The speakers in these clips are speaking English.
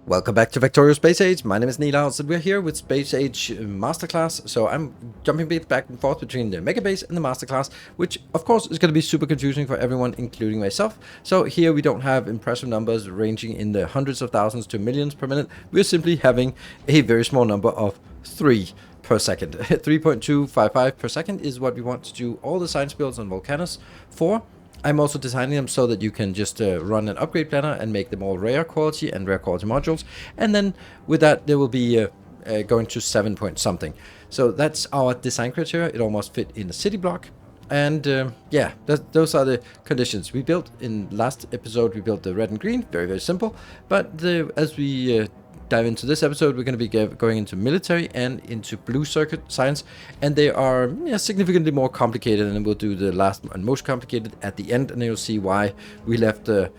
Welcome back to Factorio Space Age. My name is Nilaus and we're here with Space Age Masterclass. So I'm jumping a bit back and forth between the Mega Base and the Masterclass, which of course is going to be super confusing for everyone, including myself. So here we don't have impressive numbers ranging in the hundreds of thousands to millions per minute. We're simply having a very small number of 3 per second. 3.255 per second is what we want to do all the science builds on Volcanus for. I'm also designing them so that you can just run an upgrade planner and make them all rare quality and rare quality modules. And then with that, they will be going to 7 point something. So that's our design criteria. It almost fit in a city block. And yeah, those are the conditions. We built in last episode, we built the red and green, very, very simple. But as we dive into this episode, we're going to be going into military and into blue circuit science, and they are significantly more complicated, and we'll do the last and most complicated at the end, and you'll see why we left it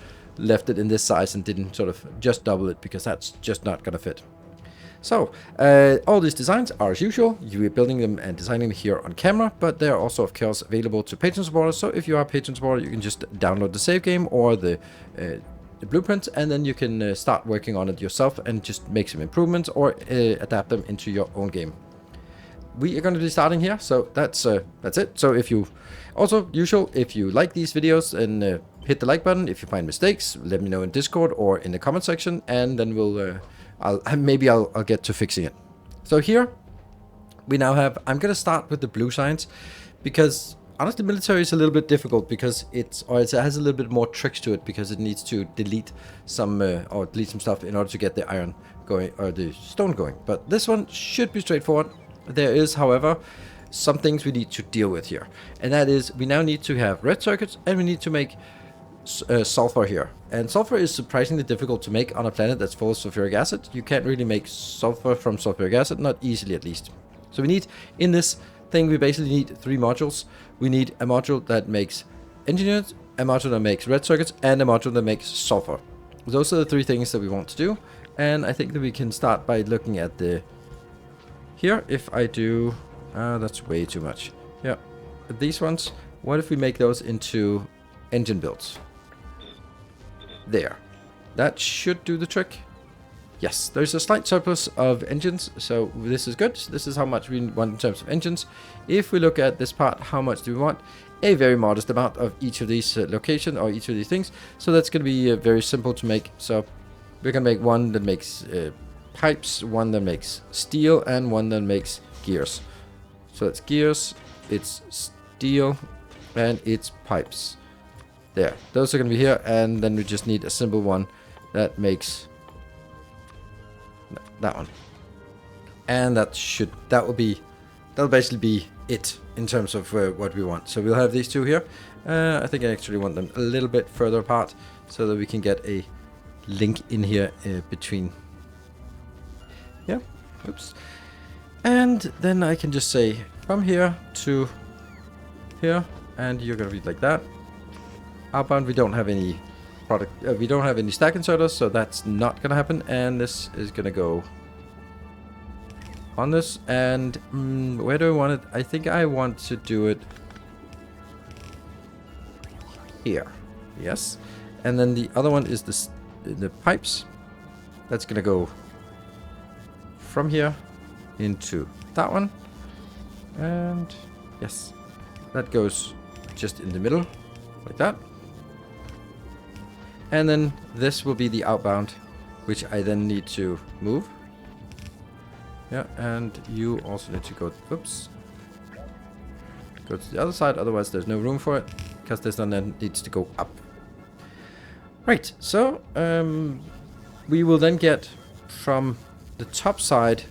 in this size and didn't sort of just double it, because that's just not going to fit. So all these designs are as usual. You are building them and designing them here on camera, but they are also of course available to patron supporters. So if you are a patron supporter, you can just download the save game or the blueprints, and then you can start working on it yourself and just make some improvements or adapt them into your own game. We are going to be starting here, so that's it. So if you if you like these videos, and hit the like button. If you find mistakes, let me know in Discord or in the comment section, and then I'll get to fixing it. So here we now have, I'm going to start with the blue science, because honestly, military is a little bit difficult because it has a little bit more tricks to it, because it needs to delete some stuff in order to get the iron going or the stone going. But this one should be straightforward. There is, however, some things we need to deal with here, and that is we now need to have red circuits, and we need to make sulfur here. And sulfur is surprisingly difficult to make on a planet that's full of sulfuric acid. You can't really make sulfur from sulfuric acid, not easily at least. So we need, in this thing, we basically need 3 modules. We need a module that makes engineered, a module that makes red circuits, and a module that makes sulfur. Those are the 3 things that we want to do. And I think that we can start by looking at the here. If I do that's way too much. Yeah, these ones, what if we make those into engine builds? There, that should do the trick. Yes, there's a slight surplus of engines, so this is good. This is how much we want in terms of engines. If we look at this part, how much do we want? A very modest amount of each of these locations or each of these things. So that's going to be very simple to make. So we're going to make one that makes pipes, one that makes steel, and one that makes gears. So it's gears, it's steel, and it's pipes. There, those are going to be here, and then we just need a simple one that makes that one, and that'll basically be it in terms of what we want. So we'll have these 2 here. I think I actually want them a little bit further apart so that we can get a link in here between. Yeah, oops. And then I can just say from here to here, and you're gonna be like that. Outbound, we don't have any product, we don't have any stack inserters, so that's not gonna happen. And this is gonna go on this. And where do I want it? I think I want to do it here. Yes. And then the other one is the pipes. That's gonna go from here into that one. And yes, that goes just in the middle like that. And then this will be the outbound, which I then need to move. Yeah, and you also need to go, oops, go to the other side, otherwise there's no room for it, because this one then needs to go up. Right, so we will then get from the top side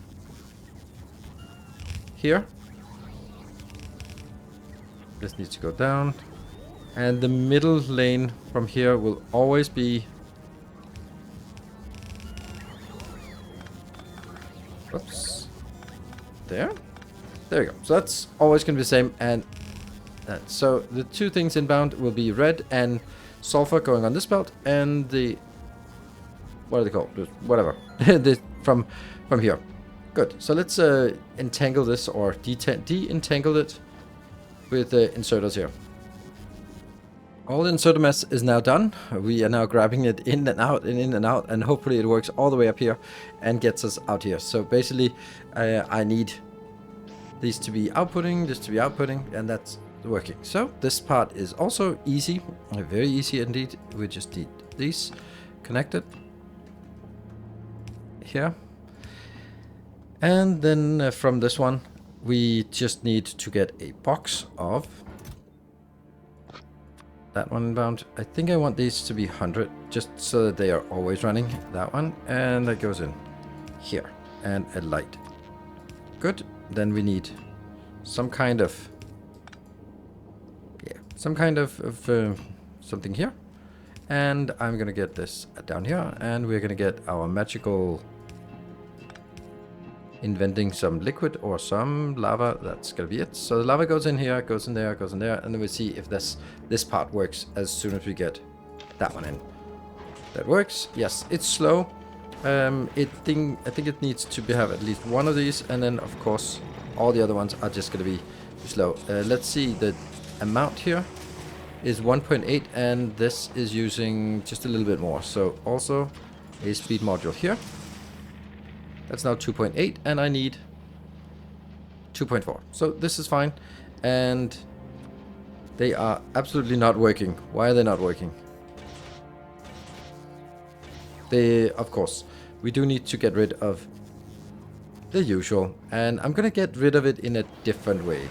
here. This needs to go down. And the middle lane from here will always be, oops, there we go. So that's always going to be the same. And that, so the 2 things inbound will be red and sulfur going on this belt, and the, what are they called? Whatever. from here. Good. So let's entangle this, or de-entangle it with the inserters here. All inserter mess is now done. We are now grabbing it in and out and in and out, and hopefully it works all the way up here and gets us out here. So basically, I need these to be outputting, this to be outputting, and that's working. So this part is also easy, very easy indeed. We just need these connected here. And then from this one, we just need to get a box of that one inbound. I think I want these to be 100, just so that they are always running. That one, and that goes in here, and a light. Good. Then we need some kind of, something here. And I'm gonna get this down here, and we're gonna get our magical inventing some liquid or some lava. That's gonna be it. So the lava goes in here, goes in there, goes in there, and then we see if this part works as soon as we get that one in. That works. Yes, it's slow. I think it needs to have at least one of these, and then of course all the other ones are just gonna be slow. Let's see, the amount here is 1.8, and this is using just a little bit more. So also a speed module here. That's now 2.8, and I need 2.4. So this is fine, and they are absolutely not working. Why are they not working? Of course, we do need to get rid of the usual, and I'm gonna get rid of it in a different way.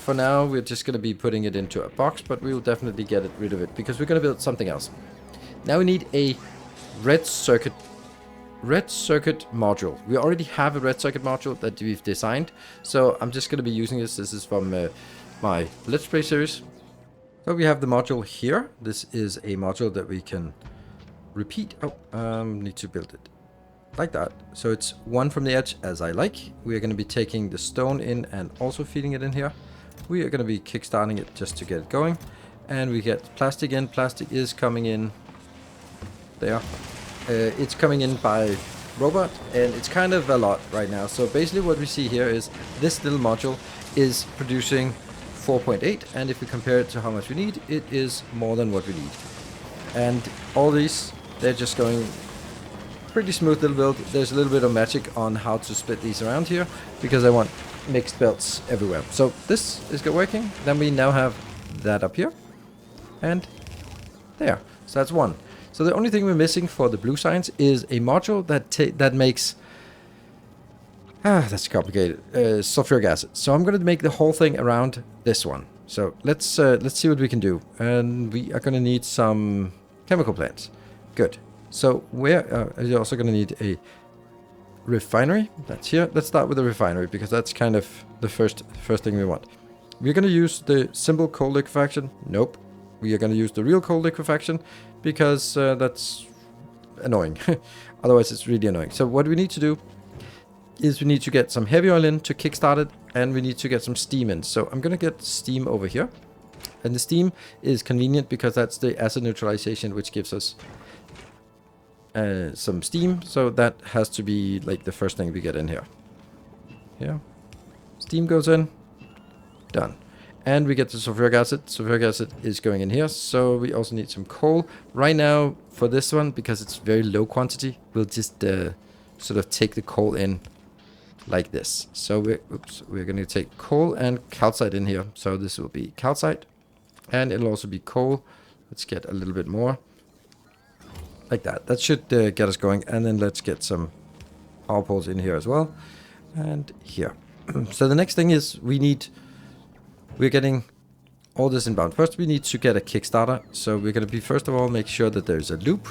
For now, we're just gonna be putting it into a box, but we'll definitely get rid of it because we're gonna build something else. Now we need a red circuit module. We already have a red circuit module that we've designed, so I'm just gonna be using this. This is from my Let's Play series. So we have the module here. This is a module that we can repeat. Need to build it like that. So it's one from the edge, as I like. We are going to be taking the stone in and also feeding it in here. We are going to be kickstarting it just to get it going. And we get plastic in. Plastic is coming in there. It's coming in by robot, and it's kind of a lot right now. So basically what we see here is this little module is producing 4.8, and if we compare it to how much we need, it is more than what we need. And all these, they're just going pretty smooth little build. There's a little bit of magic on how to split these around here, because I want mixed belts everywhere. So this is good working. Then we now have that up here and there. So that's one. So the only thing we're missing for the blue signs is a module that makes that's complicated, sulfuric acid. So I'm going to make the whole thing around this one. So let's see what we can do, and we are going to need some chemical plants. Good. So you're also going to need a refinery. That's here. Let's start with the refinery, because that's kind of the first thing we want. We're going to use the simple cold liquefaction. Nope. We are going to use the real cold liquefaction, because that's annoying. Otherwise, it's really annoying. So what we need to do is we need to get some heavy oil in to kickstart it, and we need to get some steam in. So I'm going to get steam over here. And the steam is convenient because that's the acid neutralization, which gives us some steam. So that has to be like the first thing we get in here. Yeah. Steam goes in. Done. And we get the sulfuric acid. Sulfuric acid is going in here. So we also need some coal. Right now, for this one, because it's very low quantity, we'll just sort of take the coal in like this. So we're going to take coal and calcite in here. So this will be calcite. And it'll also be coal. Let's get a little bit more. Like that. That should get us going. And then let's get some power poles in here as well. And here. So the next thing is we're getting all this inbound. First we need to get a Kickstarter. So we're going to first of all make sure that there's a loop.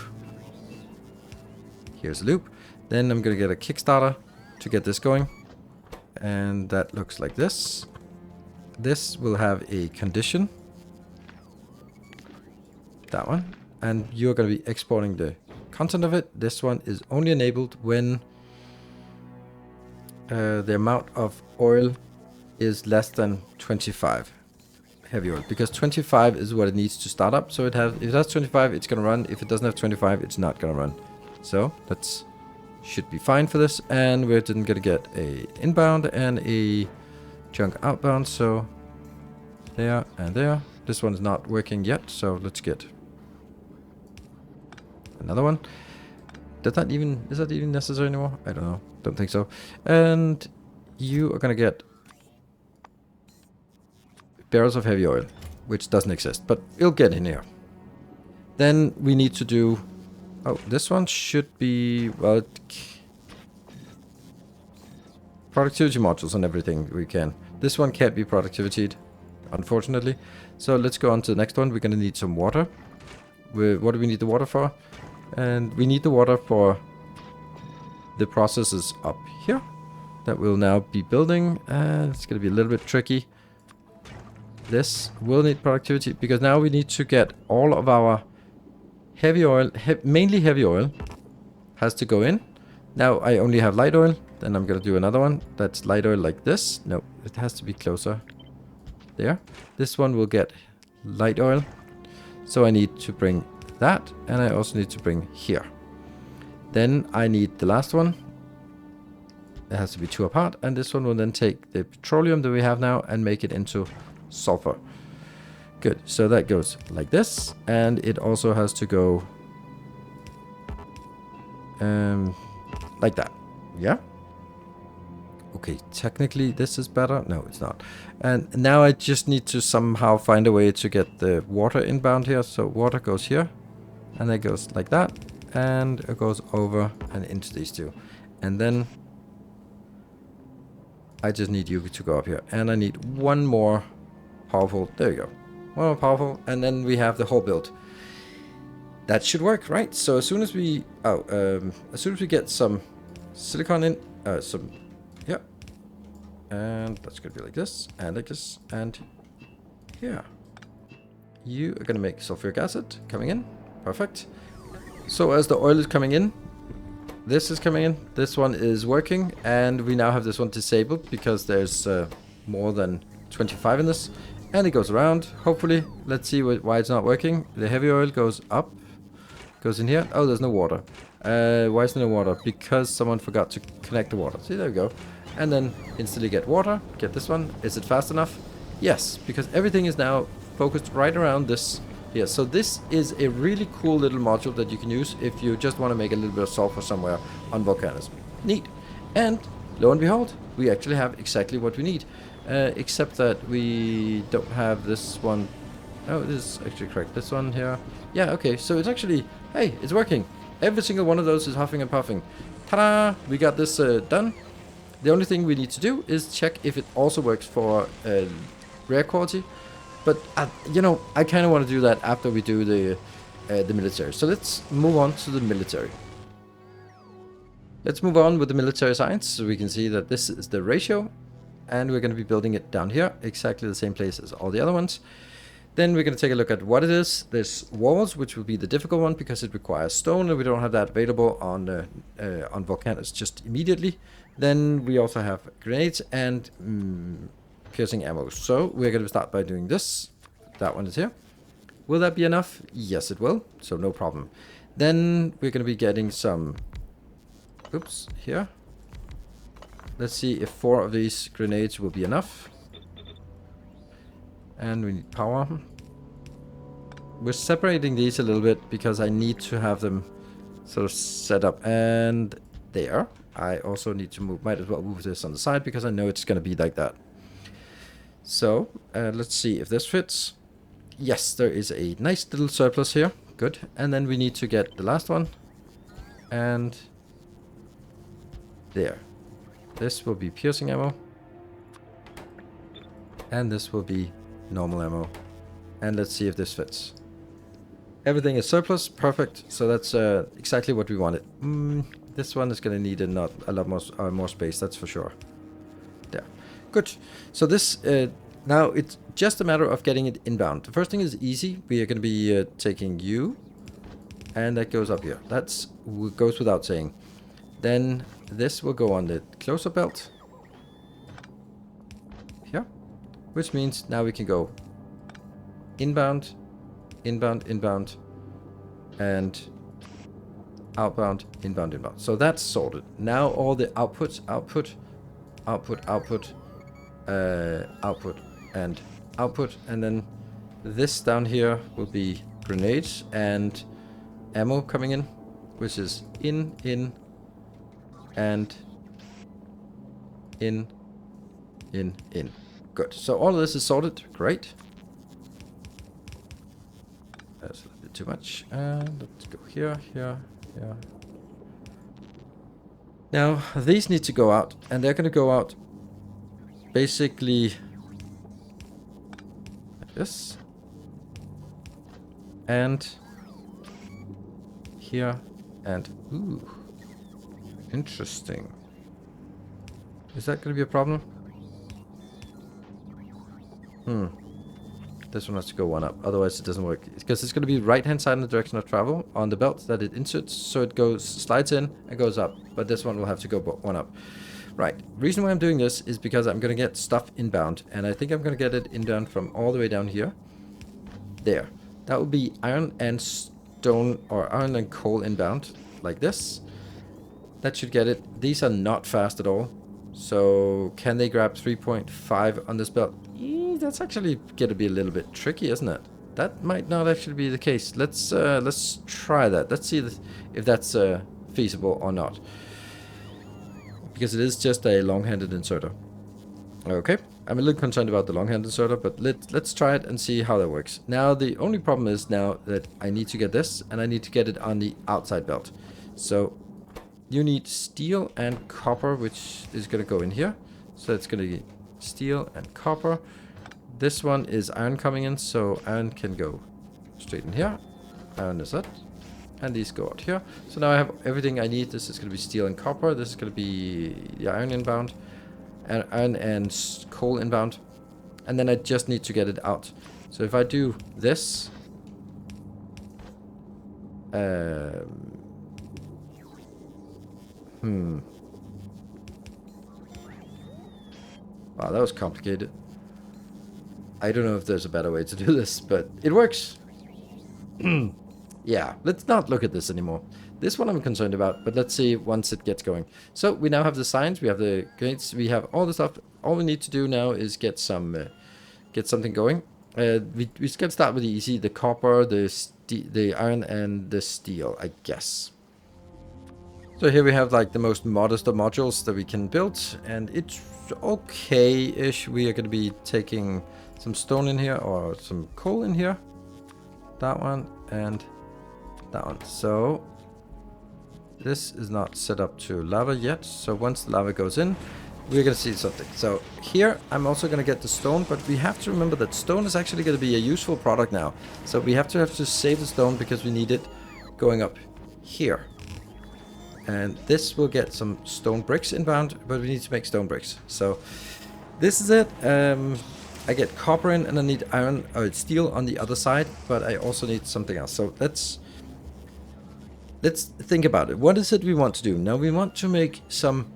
Here's a loop. Then I'm going to get a Kickstarter to get this going. And that looks like this. This will have a condition. That one. And you're going to be exporting the content of it. This one is only enabled when the amount of oil is less than 25 heavy oil, because 25 is what it needs to start up. So if it has 25, it's going to run. If it doesn't have 25, it's not going to run. So that should be fine for this. And we're then going to get a inbound and a chunk outbound. So there and there. This one is not working yet, so let's get another one. Is that even necessary anymore? I don't know. Don't think so. And you are gonna get barrels of heavy oil, which doesn't exist, but it'll get in here. Then we need to do... Oh, this one should be... Well, productivity modules and everything we can. This one can't be productivity, unfortunately. So let's go on to the next one. We're going to need some water. What do we need the water for? And we need the water for the processes up here that we'll now be building. It's going to be a little bit tricky. This will need productivity because now we need to get all of our heavy oil, mainly heavy oil, has to go in. Now I only have light oil. Then I'm going to do another one that's light oil like this. No, it has to be closer. There. This one will get light oil. So I need to bring that. And I also need to bring here. Then I need the last one. It has to be 2 apart. And this one will then take the petroleum that we have now and make it into sulfur. Good. So that goes like this. And it also has to go like that. Yeah. Okay, technically this is better. No, it's not. And now I just need to somehow find a way to get the water inbound here. So water goes here. And it goes like that. And it goes over and into these two. And then I just need you to go up here. And I need one more powerful. There you go. One more powerful. And then we have the whole build. That should work, right? So as soon as we... as soon as we get some silicon in... Yeah. And that's going to be like this. And like this. And here. You are going to make sulfuric acid coming in. Perfect. So as the oil is coming in, this is coming in, this one is working, and we now have this one disabled because there's more than 25 in this, and it goes around, hopefully. Let's see why it's not working. The heavy oil goes up, goes in here. Oh, there's no water. Why is there no water? Because someone forgot to connect the water. See, there we go. And then instantly get water, get this one. Is it fast enough? Yes, because everything is now focused right around this. Yeah, so this is a really cool little module that you can use if you just want to make a little bit of sulfur somewhere on Volcanus. Neat. And lo and behold, we actually have exactly what we need. Except that we don't have this one. Oh, this is actually correct. This one here. Yeah, okay. So it's actually, hey, it's working. Every single one of those is huffing and puffing. Ta-da! We got this done. The only thing we need to do is check if it also works for rare quality. But, you know, I kind of want to do that after we do the military. So let's move on to the military. Let's move on with the military science. So we can see that this is the ratio. And we're going to be building it down here. Exactly the same place as all the other ones. Then we're going to take a look at what it is. There's walls, which will be the difficult one because it requires stone. And we don't have that available on Volcanus just immediately. Then we also have grenades and... piercing ammo. So we're going to start by doing this. That one is here. Will that be enough? Yes, it will. So no problem. Then we're going to be getting some... Oops, here. Let's see if 4 of these grenades will be enough. And we need power. We're separating these a little bit because I need to have them sort of set up. And there. I also need to move, might as well move this on the side because I know it's going to be like that. So, let's see if this fits. Yes, there is a nice little surplus here. Good. And then we need to get the last one. And there. This will be piercing ammo. And this will be normal ammo. And let's see if this fits. Everything is surplus. Perfect. So that's exactly what we wanted. This one is going to need a lot more space, that's for sure. There. Good. So this, now it's just a matter of getting it inbound. The first thing is easy. We are going to be taking you. And that goes up here. That goes without saying. Then this will go on the closer belt. Here. Which means now we can go inbound, inbound, inbound, and outbound, inbound, inbound. So that's sorted. Now all the outputs, output, output, output, output, and output, and then this down here will be grenades and ammo coming in, which is in, and in. Good. So all of this is sorted. Great. That's a little bit too much. And let's go here, here, here. Now, these need to go out, and they're going to go out basically like this. And here, and ooh, interesting. Is that going to be a problem? This one has to go one up, otherwise it doesn't work. Because it's going to be right-hand side in the direction of travel on the belt that it inserts, so it goes, slides in and goes up. But this one will have to go one up. Right. Reason why I'm doing this is because I'm going to get stuff inbound, and I think I'm going to get it inbound from all the way down here. There. That will be iron and stone, or iron and coal inbound, like this. That should get it. These are not fast at all. So can they grab 3.5 on this belt? That's actually going to be a little bit tricky, isn't it? That might not actually be the case. Let's try that. Let's see if that's feasible or not. Because it is just a long-handed inserter. Okay, I'm a little concerned about the long-handed inserter, but let's try it and see how that works. Now, the only problem is now that I need to get this, and I need to get it on the outside belt. So you need steel and copper, which is going to go in here. So it's going to be steel and copper. This one is iron coming in, so iron can go straight in here. Iron is that. And these go out here. So now I have everything I need. This is going to be steel and copper. This is going to be the iron inbound. And iron and coal inbound. And then I just need to get it out. So if I do this... Wow, that was complicated. I don't know if there's a better way to do this, but it works. Yeah, let's not look at this anymore. This one I'm concerned about, but let's see once it gets going. So we now have the signs, we have the gates, we have all the stuff. All we need to do now is get something going. We can start with the easy, the copper, the iron, and the steel, I guess. So here we have like the most modest of modules that we can build, and it's okay-ish. We are going to be taking some stone in here or some coal in here. That one and that one. So this is not set up to lava yet. So once the lava goes in, we're going to see something. So here I'm also going to get the stone, but we have to remember that stone is actually going to be a useful product now. So we have to save the stone because we need it going up here. And this will get some stone bricks inbound, but we need to make stone bricks. So this is it. I get copper in, and I need iron or steel on the other side, but I also need something else. So let's think about it. What is it we want to do? Now we want to make some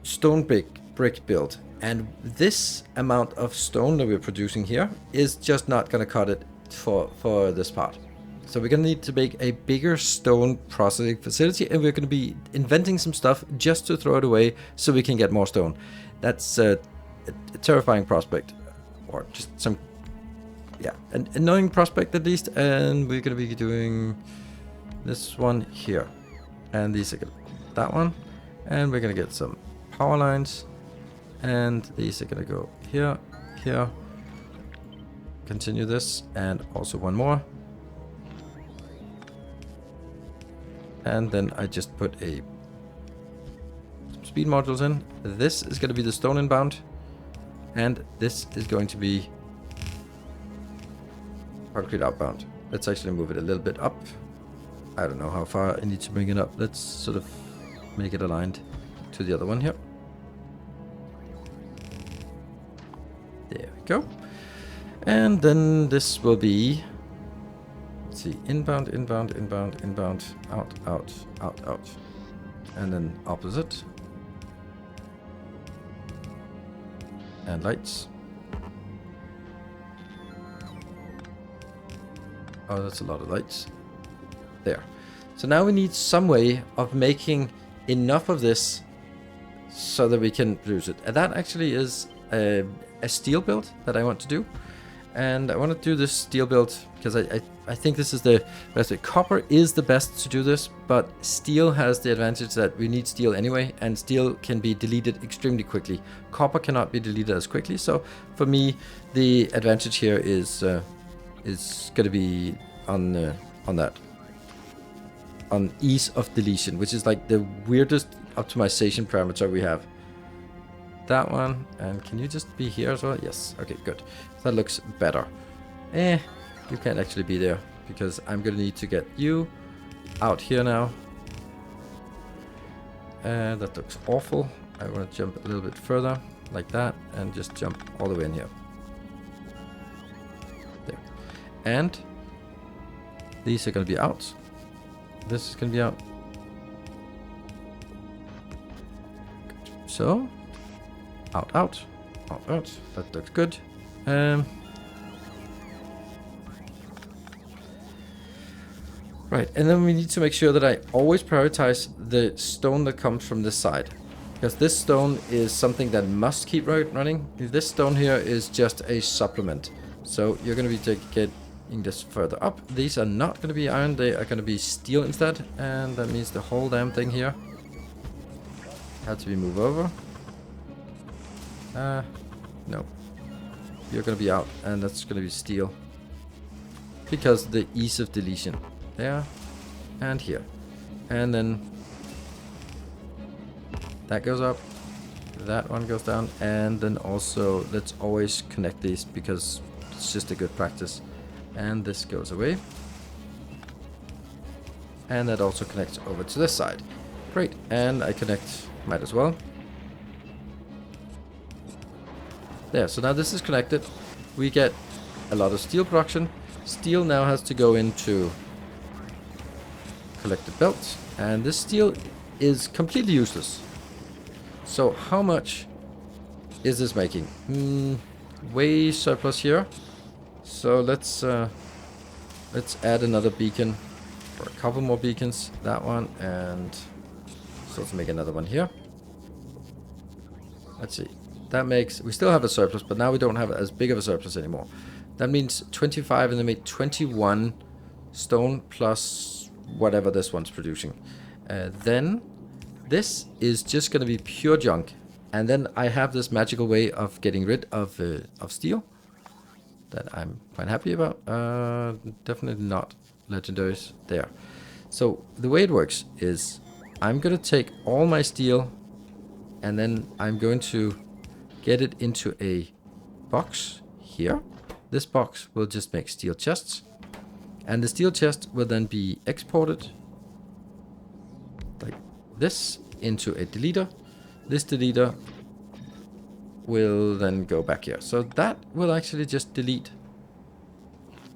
stone brick build, and this amount of stone that we're producing here is just not going to cut it for this part. So we're going to need to make a bigger stone processing facility, and we're going to be inventing some stuff just to throw it away so we can get more stone. That's a terrifying prospect, or just some, yeah, an annoying prospect at least. And we're going to be doing this one here, and these are that one, and we're going to get some power lines, and these are going to go here, here, continue this, and also one more. And then I just put some speed modules in. This is going to be the stone inbound. And this is going to be concrete outbound. Let's actually move it a little bit up. I don't know how far I need to bring it up. Let's sort of make it aligned to the other one here. There we go. And then this will be... see, inbound, inbound, inbound, inbound, out, out, out, out. And then opposite. And lights. Oh, that's a lot of lights. There. So now we need some way of making enough of this so that we can produce it. And that actually is a steel build that I want to do. And I want to do this steel build because I think this is the best way. Copper is the best to do this, but steel has the advantage that we need steel anyway, and steel can be deleted extremely quickly. Copper cannot be deleted as quickly, so for me, the advantage here is going to be on that. On ease of deletion, which is like the weirdest optimization parameter we have. That one, and can you just be here as well? Yes, okay, good. That looks better. You can't actually be there because I'm gonna need to get you out here now. That looks awful. I want to jump a little bit further, like that, and just jump all the way in here. There. And these are gonna be out. This is gonna be out. Good. So, out, out, out, out. That looks good. Right, and then we need to make sure that I always prioritize the stone that comes from this side. Because this stone is something that must keep running. This stone here is just a supplement. So you're going to be getting this further up. These are not going to be iron, they are going to be steel instead. And that means the whole damn thing here had to be moved over. No. You're going to be out, and that's going to be steel. Because the ease of deletion. There and here, and then that goes up, that one goes down, and then also let's always connect these because it's just a good practice. And this goes away, and that also connects over to this side. Great, and I connect, might as well. There, so now this is connected. We get a lot of steel production. Steel now has to go into collected belts, and this steel is completely useless. So how much is this making? Way surplus here. So let's add another beacon, or a couple more beacons. That one, and so let's make another one here. Let's see. That makes, we still have a surplus, but now we don't have as big of a surplus anymore. That means 25, and they made 21 stone plus whatever this one's producing. Then this is just going to be pure junk, and then I have this magical way of getting rid of steel that I'm quite happy about. Definitely not legendaries there. So the way it works is I'm going to take all my steel, and then I'm going to get it into a box here. This box will just make steel chests. And the steel chest will then be exported like this into a deleter. This deleter will then go back here. So that will actually just delete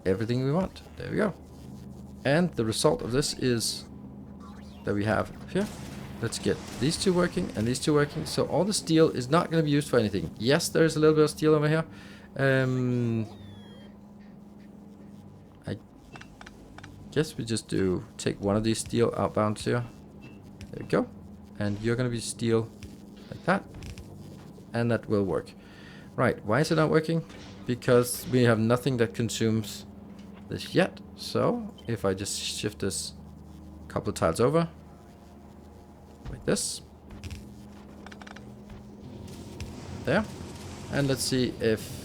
everything we want. There we go. And the result of this is that we have here. Let's get these two working and these two working. So all the steel is not going to be used for anything. Yes, there is a little bit of steel over here. Guess we just take one of these steel outbound here. There we go. And you're going to be steel like that. And that will work. Right, why is it not working? Because we have nothing that consumes this yet. So if I just shift this a couple of tiles over, like this. There. And let's see if,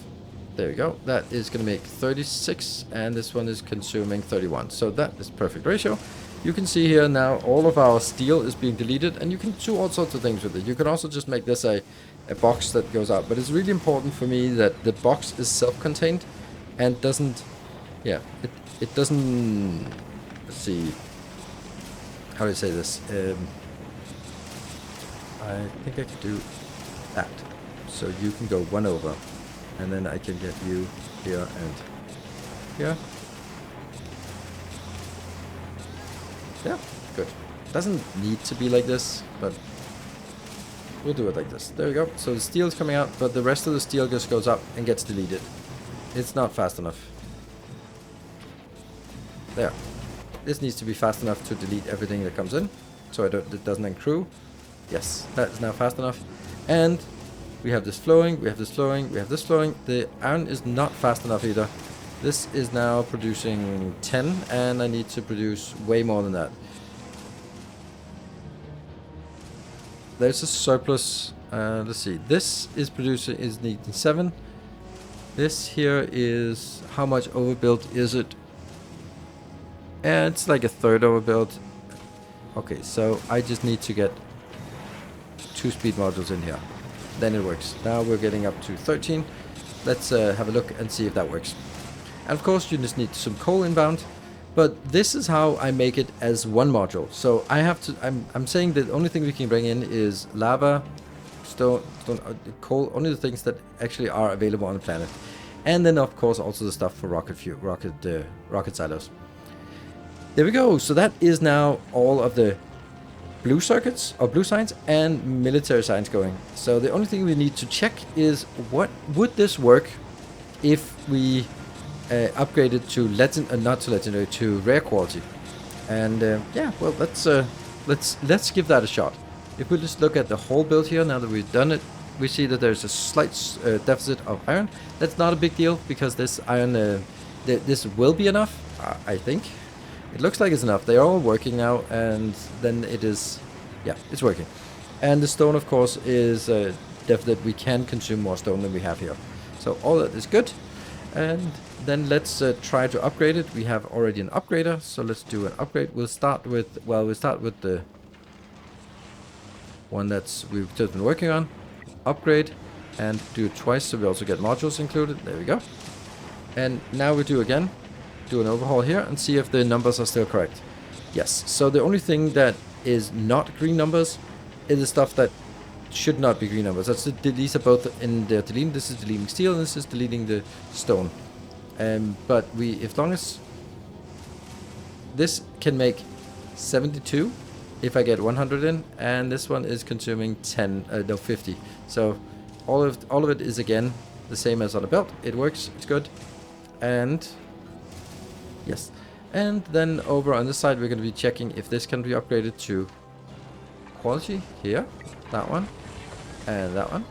there we go. That is going to make 36, and this one is consuming 31. So that is perfect ratio. You can see here now all of our steel is being deleted, and you can do all sorts of things with it. You can also just make this a box that goes out. But it's really important for me that the box is self-contained and doesn't, yeah, it doesn't, let's see, how do I say this? I think I could do that. So you can go one over. And then I can get you here and here. Yeah, good. Doesn't need to be like this, but we'll do it like this. There we go. So the steel is coming out, but the rest of the steel just goes up and gets deleted. It's not fast enough. There. This needs to be fast enough to delete everything that comes in, so it doesn't accrue. Yes, that is now fast enough. And We have this flowing, we have this flowing, we have this flowing. The iron is not fast enough either. This is now producing 10, and I need to produce way more than that. There's a surplus. Let's see. This is needing 7. This here is, how much overbuilt is it? And it's like a third overbuilt. Okay, so I just need to get 2 speed modules in here. Then it works. Now we're getting up to 13. Let's have a look and see if that works. And of course you just need some coal inbound. But this is how I make it as one module. So I have to, I'm saying that the only thing we can bring in is lava, stone, coal, only the things that actually are available on the planet. And then of course also the stuff for rocket silos. There we go. So that is now all of the blue circuits or blue signs and military signs going. So the only thing we need to check is, what would this work if we upgraded to not to legendary, to rare quality. And yeah, well, let's give that a shot. If we just look at the whole build here, now that we've done it, we see that there's a slight deficit of iron. That's not a big deal, because this iron, this will be enough, I think. It looks like it's enough. They are all working now, and then it is, yeah, it's working. And the stone, of course, is definite. We can consume more stone than we have here. So all that is good. And then let's try to upgrade it. We have already an upgrader, so let's do an upgrade. We'll start with the one we've just been working on. Upgrade, and do it twice, so we also get modules included. There we go. And now we do an overhaul here and see if the numbers are still correct. Yes, so the only thing that is not green numbers is the stuff that should not be green numbers. These are both in the deleting. This is deleting steel, and this is deleting the stone. But as long as this can make 72 if I get 100 in, and this one is consuming 50. So all of it is again the same as on the belt. It works, it's good. And yes, and then over on this side we're going to be checking if this can be upgraded to quality here, that one and that one.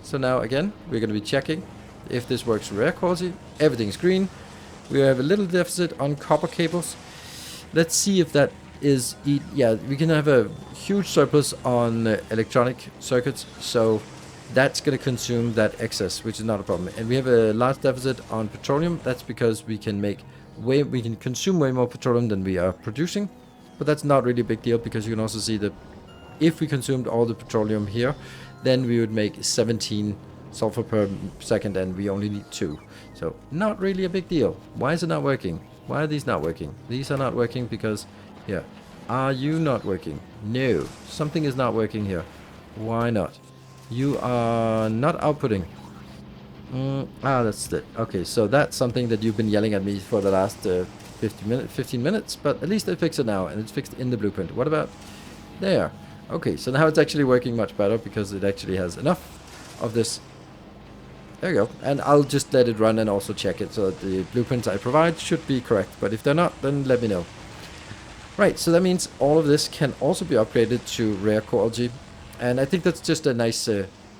So now again we're going to be checking if this works rare quality. Everything's green. We have a little deficit on copper cables. Let's see if that is, yeah, we can have a huge surplus on electronic circuits, so that's going to consume that excess, which is not a problem. And we have a large deficit on petroleum. That's because we can consume way more petroleum than we are producing, but that's not really a big deal, because you can also see that if we consumed all the petroleum here, then we would make 17 sulfur per second, and we only need 2. So not really a big deal. Why is it not working? Why are these not working? These are not working because here. Are you not working? No. Something is not working here. Why not? You are not outputting. That's it. Okay, so that's something that you've been yelling at me for the last 15 minutes, but at least I fixed it now, and it's fixed in the blueprint. What about there? Okay, so now it's actually working much better, because it actually has enough of this. There you go. And I'll just let it run and also check it, so that the blueprints I provide should be correct. But if they're not, then let me know. Right, so that means all of this can also be upgraded to rare quality. And I think that's just a nice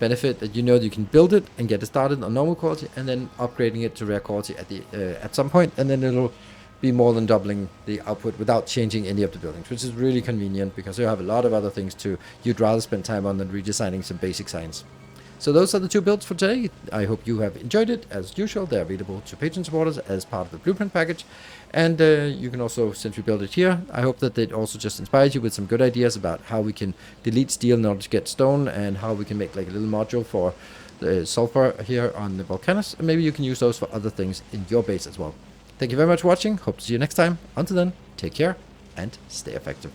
benefit, that you know that you can build it and get it started on normal quality, and then upgrading it to rare quality at some point, and then it'll be more than doubling the output without changing any of the buildings, which is really convenient, because you have a lot of other things you'd rather spend time on than redesigning some basic science. So those are the 2 builds for today. I hope you have enjoyed it. As usual, they're available to Patreon supporters as part of the blueprint package. And you can also, since we built it here, I hope that it also just inspires you with some good ideas about how we can delete steel in order to get stone, and how we can make like a little module for the sulfur here on the Volcanus. And maybe you can use those for other things in your base as well. Thank you very much for watching. Hope to see you next time. Until then, take care and stay effective.